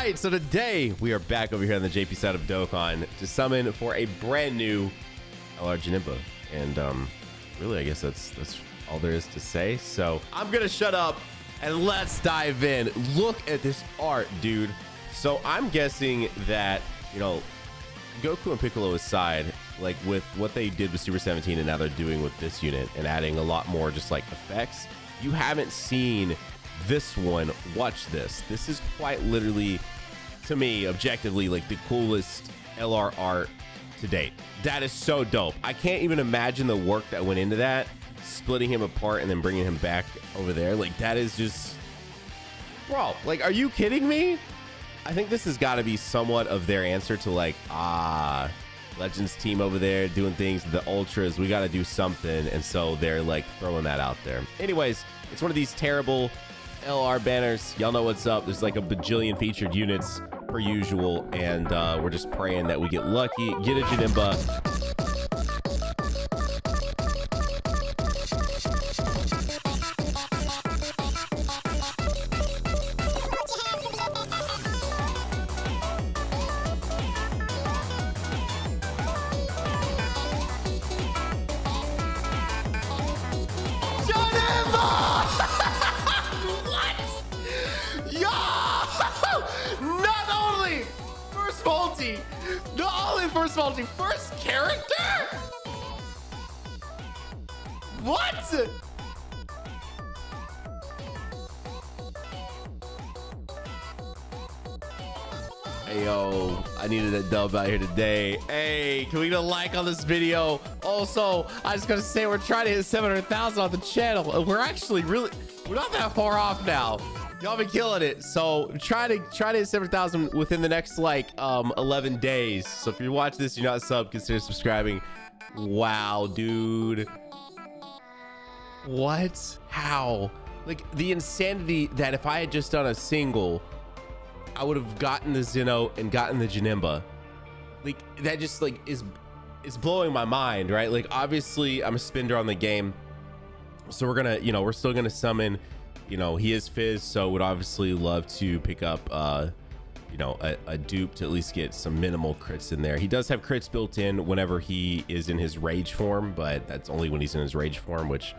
right, so today we are back over here on the JP side of Dokkan to summon for a brand new LR Janemba. And really, I guess that's all there is to say. So I'm gonna shut up and let's dive in. Look at this art, dude. So I'm guessing that, you know, Goku and Piccolo aside, like with what they did with Super 17 and now they're doing with this unit and adding a lot more just like effects, you haven't seen this one. Watch this. This is quite literally, to me, objectively, like the coolest LR art to date. That is so dope. I can't even imagine the work that went into that, splitting him apart and then bringing him back over there. Like, that is just, bro, like, are you kidding me? I think this has got to be somewhat of their answer to like, Legends team over there doing things, the Ultras, we got to do something. And so they're like throwing that out there. Anyways, it's one of these terrible LR banners. Y'all know what's up. There's like a bajillion featured units per usual, and we're just praying that we get lucky, get a Janemba. Not only first multi, first character? What? Hey, yo, I needed a dub out here today. Hey, can we get a like on this video? Also, I just gotta say, we're trying to hit 700,000 on the channel. We're actually we're not that far off now. Y'all been killing it. So try to hit 7,000 within the next like 11 days. So if you watch this, you're not subbed, consider subscribing. Wow, dude. What? How? Like the insanity that if I had just done a single, I would have gotten the ZENO and gotten the Janemba. Like that just like is blowing my mind, right? Like obviously I'm a spender on the game. So we're gonna, you know, we're still gonna summon. You know, he is Fizz, so would obviously love to pick up, you know, a dupe to at least get some minimal crits in there. He does have crits built in whenever he is in his rage form, but that's only when he's in his rage form, which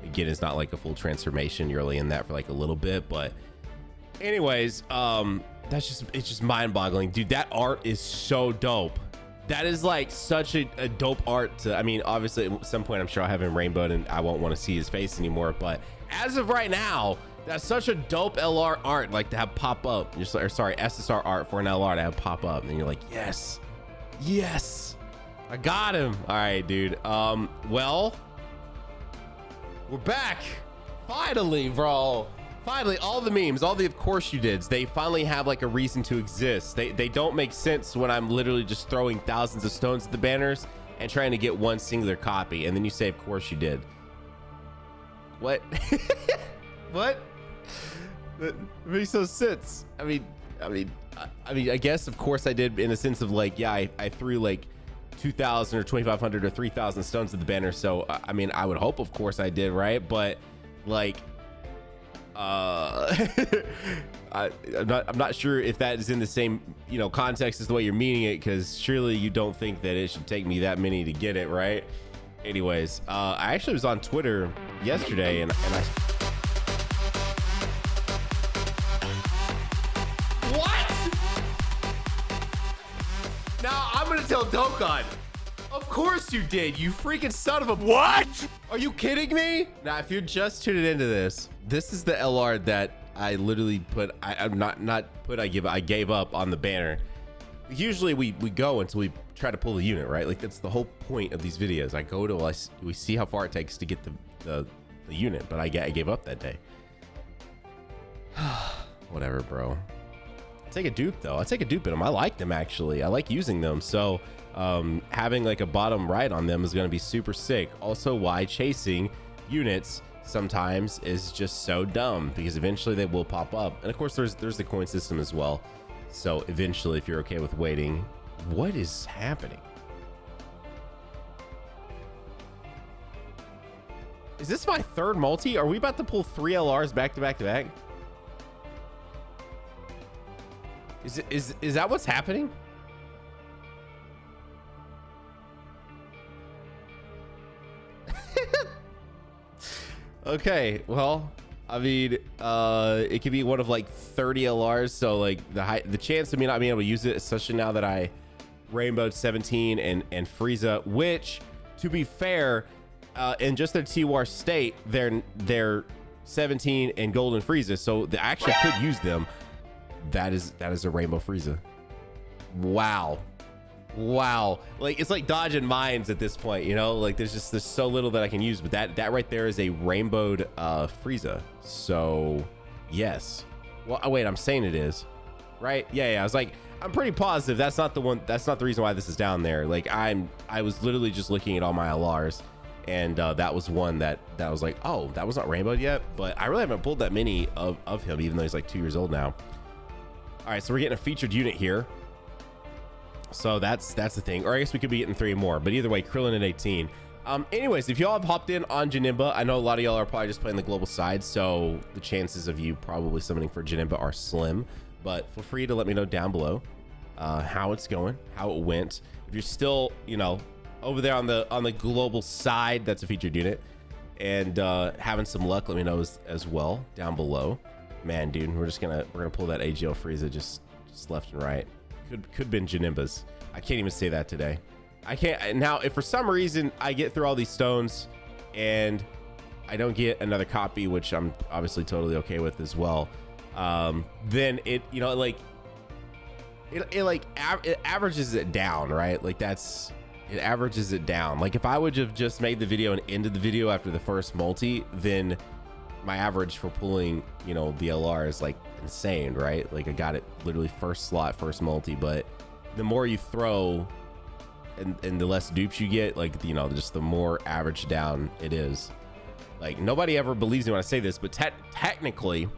again is not like a full transformation. You're only in that for like a little bit. But anyways, it's just mind-boggling, dude. That art is so dope. That is like such a dope art to, I mean, obviously at some point I'm sure I'll have him rainbowed and I won't want to see his face anymore, but as of right now, that's such a dope LR art, like to have pop up, just or sorry, SSR art for an LR to have pop up, and you're like, yes, I got him. All right, dude. Well, we're back finally, bro. Finally, all the memes, all the of course you dids, they finally have like a reason to exist. They don't make sense when I'm literally just throwing thousands of stones at the banners and trying to get one singular copy, and then you say of course you did. What? What? That makes no sense. I mean, I guess of course I did in a sense of like, yeah, I threw like 2,000 or 2,500 or 3,000 stones at the banner. So I mean, I would hope, of course, I did, right? But like, I'm not sure if that is in the same, you know, context as the way you're meaning it, because surely you don't think that it should take me that many to get it, right? Anyways, I actually was on Twitter yesterday and I what? Now I'm gonna tell Dokkan. Of course you did, you freaking son of a what? Are you kidding me? Now if you're just tuning into this, this is the LR that I literally put, I gave up on the banner. Usually we go until we try to pull the unit, right? Like that's the whole point of these videos. I go to we see how far it takes to get the unit, but I gave up that day. Whatever, bro. I'll take a dupe though. I'll take a dupe in them. I like them actually. I like using them. So having like a bottom right on them is going to be super sick. Also, why chasing units sometimes is just so dumb, because eventually they will pop up. And of course there's the coin system as well. So eventually, if you're okay with waiting, what is happening? Is this my third multi? Are we about to pull 3 LRs back to back to back? Is that what's happening? Okay, well, I mean, it could be one of like 30 LRs, so like the chance of me not being able to use it, especially now that I rainbowed 17 and Frieza, which, to be fair, in just their T-War state, they're 17 and Golden Frieza, so I actually could use them. That is a Rainbow Frieza. Wow. Like, it's like dodging mines at this point, you know? Like, there's so little that I can use, but that right there is a rainbowed Frieza. So yes. Well, oh, wait, I'm saying it is, right? Yeah, I was like, I'm pretty positive that's not the one. That's not the reason why this is down there. Like, I was literally just looking at all my LRs, and that was one that I was like, oh, that was not rainbowed yet. But I really haven't pulled that many of him, even though he's like 2 years old now. All right, so we're getting a featured unit here. So that's the thing. Or I guess we could be getting 3 more. But either way, Krillin at 18. Anyways, if y'all have hopped in on Janemba, I know a lot of y'all are probably just playing the global side, so the chances of you probably summoning for Janemba are slim. But feel free to let me know down below how it's going, how it went. If you're still, you know, over there on the global side, that's a featured unit, and having some luck, let me know as well down below. Man, dude, we're gonna pull that AGL Frieza just left and right. Could been Janemba's. I can't even say that today. I can't. Now, if for some reason I get through all these stones and I don't get another copy, which I'm obviously totally okay with as well, then it, you know, like it averages it down, right? Like it averages it down. Like, if I would have just made the video and ended the video after the first multi, then my average for pulling, you know, the LR is like insane, right? Like, I got it literally first slot, first multi. But the more you throw and the less dupes you get, like, you know, just the more average down it is. Like, nobody ever believes me when I say this, but technically,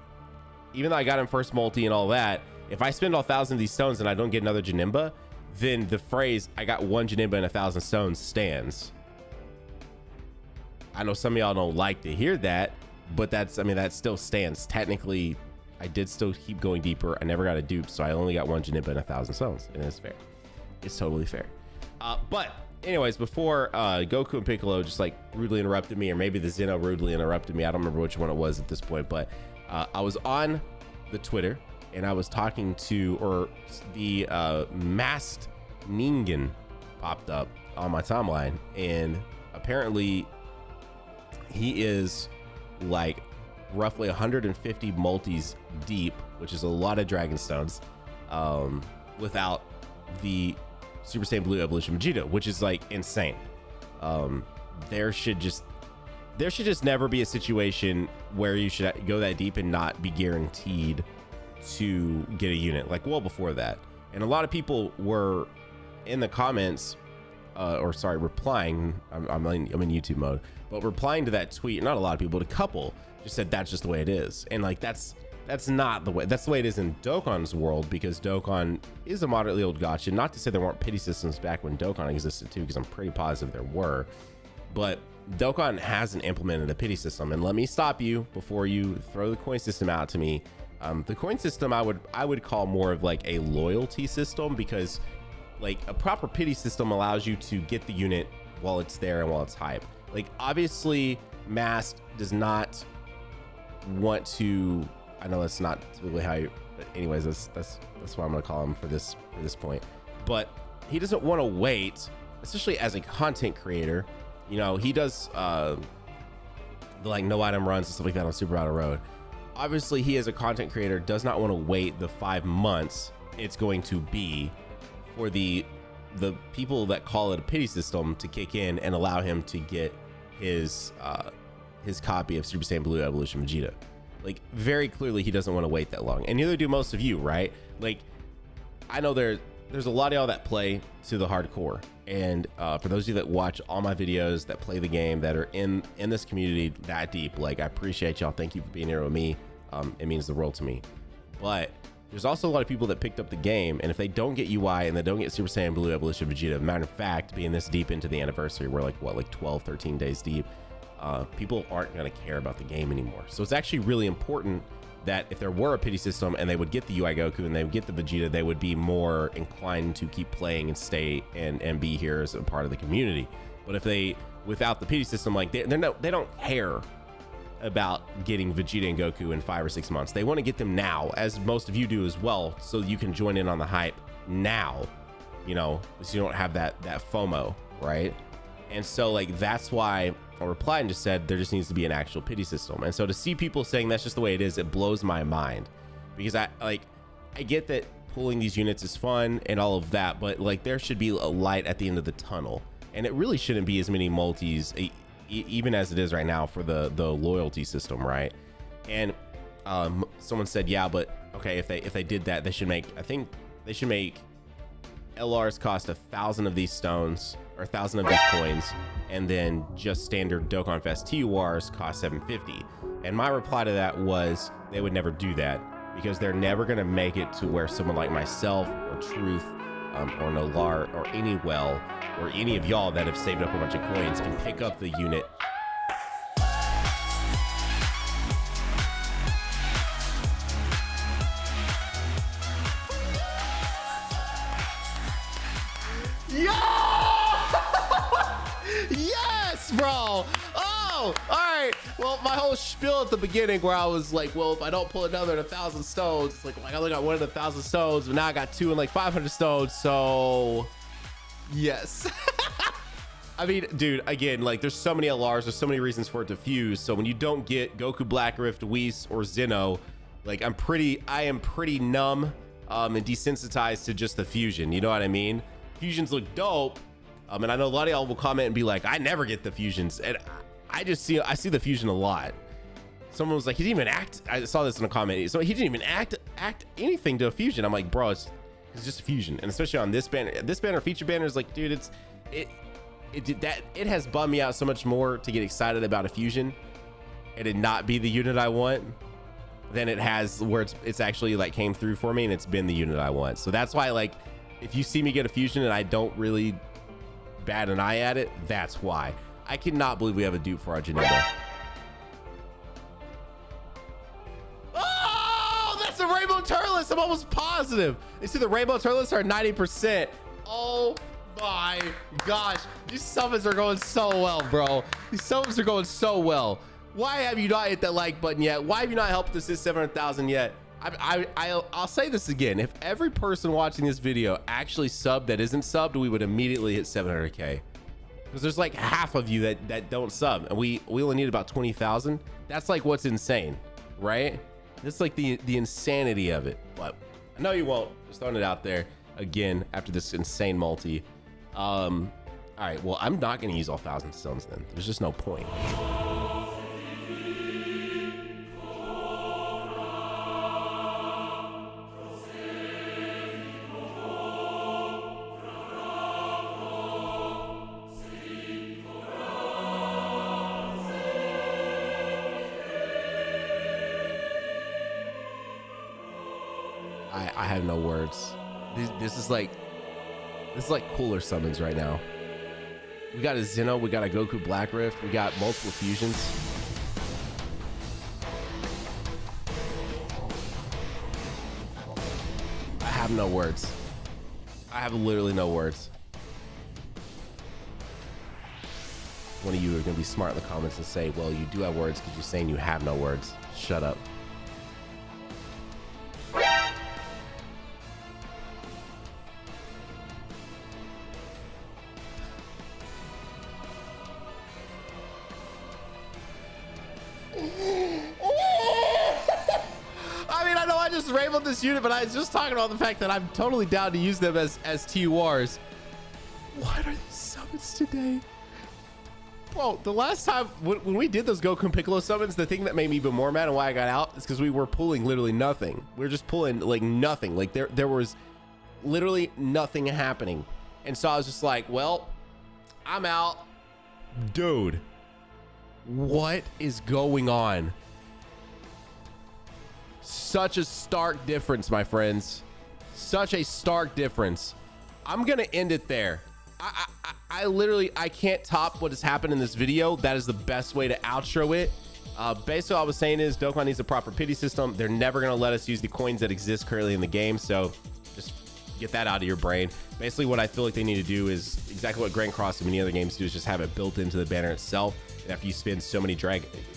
even though I got him first multi and all that, if I spend all 1,000 of these stones and I don't get another Janemba, then the phrase "I got one Janemba and 1,000 stones" stands. I know some of y'all don't like to hear that, but that's, I mean, that still stands. Technically, I did still keep going deeper. I never got a dupe, so I only got one Janemba and 1,000 stones, and it's fair. It's totally fair. But anyways, before Goku and Piccolo just like rudely interrupted me, or maybe the Zeno rudely interrupted me, I don't remember which one it was at this point, but I was on the Twitter and I was talking to, or the masked Ningen popped up on my timeline, and apparently he is like roughly 150 multis deep, which is a lot of dragon stones, without the Super Saiyan Blue Evolution Vegeta, which is like insane. There should just never be a situation where you should go that deep and not be guaranteed to get a unit, like well before that. And a lot of people were in the comments, or sorry, replying. I'm in YouTube mode, but replying to that tweet. Not a lot of people, but a couple just said that's just the way it is. And like, that's not the way. That's the way it is in Dokkan's world, because Dokkan is a moderately old gacha. Not to say there weren't pity systems back when Dokkan existed too, because I'm pretty positive there were. But Dokkan hasn't implemented a pity system. And let me stop you before you throw the coin system out to me. The coin system I would call more of like a loyalty system, because like a proper pity system allows you to get the unit while it's there and while it's hype. Like, obviously Masked does not want to, I know that's not really how you, but anyways, that's what I'm gonna call him for this point. But he doesn't want to wait, especially as a content creator. You know, he does the like no item runs and stuff like that on Super Battle Road. Obviously, he as a content creator does not want to wait the 5 months it's going to be for the people that call it a pity system to kick in and allow him to get his copy of Super Saiyan Blue Evolution Vegeta. Like, very clearly he doesn't want to wait that long, and neither do most of you, right? Like, I know there's a lot of y'all that play to the hardcore, and for those of you that watch all my videos, that play the game, that are in this community that deep, like, I appreciate y'all. Thank you for being here with me. It means the world to me. But there's also a lot of people that picked up the game, and if they don't get UI and they don't get Super Saiyan Blue Evolution Vegeta, matter of fact, being this deep into the anniversary, we're like, what, like 12, 13 days deep, people aren't going to care about the game anymore. So it's actually really important that if there were a pity system and they would get the UI Goku and they would get the Vegeta, they would be more inclined to keep playing and stay and be here as a part of the community. But if they, without the pity system, like they don't care about getting Vegeta and Goku in 5 or 6 months. They want to get them now, as most of you do as well, so you can join in on the hype now, you know, so you don't have that FOMO, right? And so like that's why I replied and just said there just needs to be an actual pity system. And so to see people saying that's just the way it is, it blows my mind, because I get that pulling these units is fun and all of that, but like there should be a light at the end of the tunnel, and it really shouldn't be as many multis even as it is right now for the loyalty system, right? And someone said, yeah, but okay, if they did that, they should make, I think they should make LRs cost 1,000 of these stones or 1,000 of these coins, and then just standard Dokkan Fest TURs cost 750. And my reply to that was they would never do that, because they're never going to make it to where someone like myself or Truth or Nolar or Anywell or any of y'all that have saved up a bunch of coins can pick up the unit. Yes, bro. Oh, all right. Well, my whole spiel at the beginning where I was like, well, if I don't pull another in 1,000 stones, it's like I only got 1 in 1,000 stones, but now I got 2 in like 500 stones. So yes. I mean, dude, again, like there's so many LRs, there's so many reasons for it to fuse. So when you don't get Goku Black Rift, Whis, or ZENO, like I am pretty numb and desensitized to just the fusion. You know what I mean? Fusions look dope. And I know a lot of y'all will comment and be like, I never get the fusions. And I see the fusion a lot. Someone was like, he didn't even act. I saw this in a comment. So he didn't even act anything to a fusion. I'm like, bro, it's just a fusion. And especially on this banner feature banner is like, dude, it has bummed me out so much more to get excited about a fusion and it not be the unit I want than it has where it's actually like came through for me and it's been the unit I want. So that's why, like, if you see me get a fusion and I don't really bat an eye at it, that's why. I cannot believe we have a dupe for our Janemba. Oh, that's a rainbow turles. I'm almost positive. You see the rainbow turles are 90%. Oh my gosh, these summons are going so well, bro. These summons are going so well. Why have you not hit that like button yet? Why have you not helped us hit 700,000 yet? I'll say this again. If every person watching this video actually subbed that isn't subbed, we would immediately hit 700K. Because there's like half of you that don't sub, and we only need about 20,000. That's like what's insane, right? That's like the insanity of it. But I know you won't. Just throwing it out there again after this insane multi. All right, well, I'm not going to use all 1,000 stones then. There's just no point. I have no words. This is like cooler summons right now. We got a ZENO, we got a Goku Black Rift, we got multiple fusions. I have no words. I have literally no words. One of you are gonna be smart in the comments and say, well, you do have words because you're saying you have no words. Shut up. Rainbow this unit, but I was just talking about the fact that I'm totally down to use them as TURs. What are these summons today? Bro, the last time when we did those Goku and Piccolo summons, the thing that made me even more mad and why I got out is because we were pulling literally nothing. We were just pulling like nothing. Like there was literally nothing happening. And so I was just like, well, I'm out. Dude, what is going on? Such a stark difference, my friends. Such a stark difference. I'm gonna end it there. I literally, I can't top what has happened in this video. That is the best way to outro it. Basically, all I was saying is Dokkan needs a proper pity system. They're never going to let us use the coins that exist currently in the game. So just get that out of your brain. Basically, what I feel like they need to do is exactly what Grand Cross and many other games do, is just have it built into the banner itself. And after you spend so many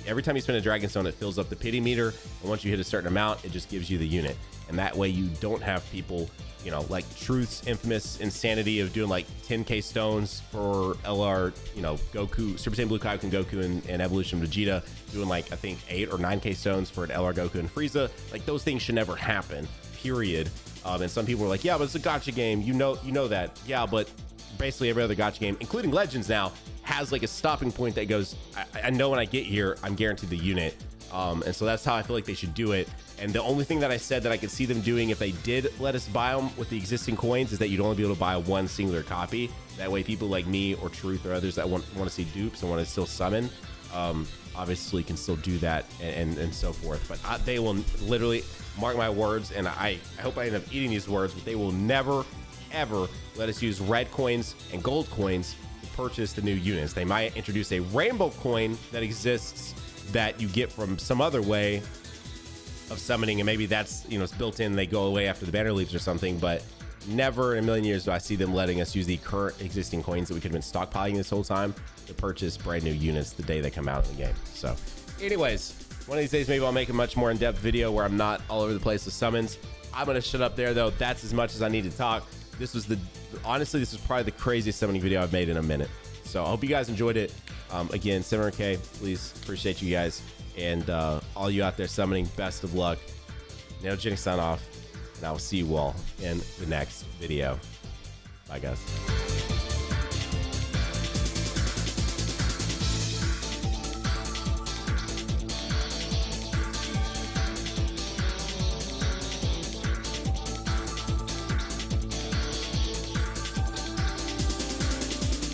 every time you spend a Dragon Stone, it fills up the pity meter. And once you hit a certain amount, it just gives you the unit. And that way you don't have people, you know, like Truth's infamous insanity of doing like 10k stones for LR, you know, Goku, Super Saiyan Blue Kaioken Goku and Evolution Vegeta, doing like, I think 8 or 9k stones for an LR Goku and Frieza. Like, those things should never happen, period. And some people are like, yeah, but it's a gacha game. You know that. Yeah, but basically every other gacha game, including Legends now, has like a stopping point that goes, I know when I get here, I'm guaranteed the unit. And so that's how I feel like they should do it. And the only thing that I said that I could see them doing if they did let us buy them with the existing coins is that you'd only be able to buy one singular copy. That way people like me or Truth or others that want to see dupes and want to still summon, obviously can still do that and so forth. But they will literally, mark my words, and I hope I end up eating these words, but they will never, ever let us use red coins and gold coins to purchase the new units. They might introduce a rainbow coin that exists that you get from some other way of summoning, and maybe that's, you know, it's built in, they go away after the banner leaves or something, but never in a million years do I see them letting us use the current existing coins that we could have been stockpiling this whole time to purchase brand new units the day they come out in the game. So anyways, one of these days maybe I'll make a much more in-depth video where I'm not all over the place with summons. I'm gonna shut up there though. That's as much as I need to talk. This was honestly, this is probably the craziest summoning video I've made in a minute. So I hope you guys enjoyed it. Again, 700K, please, appreciate you guys. And all you out there summoning, best of luck. Nanogenix sign off, and I will see you all in the next video. Bye, guys.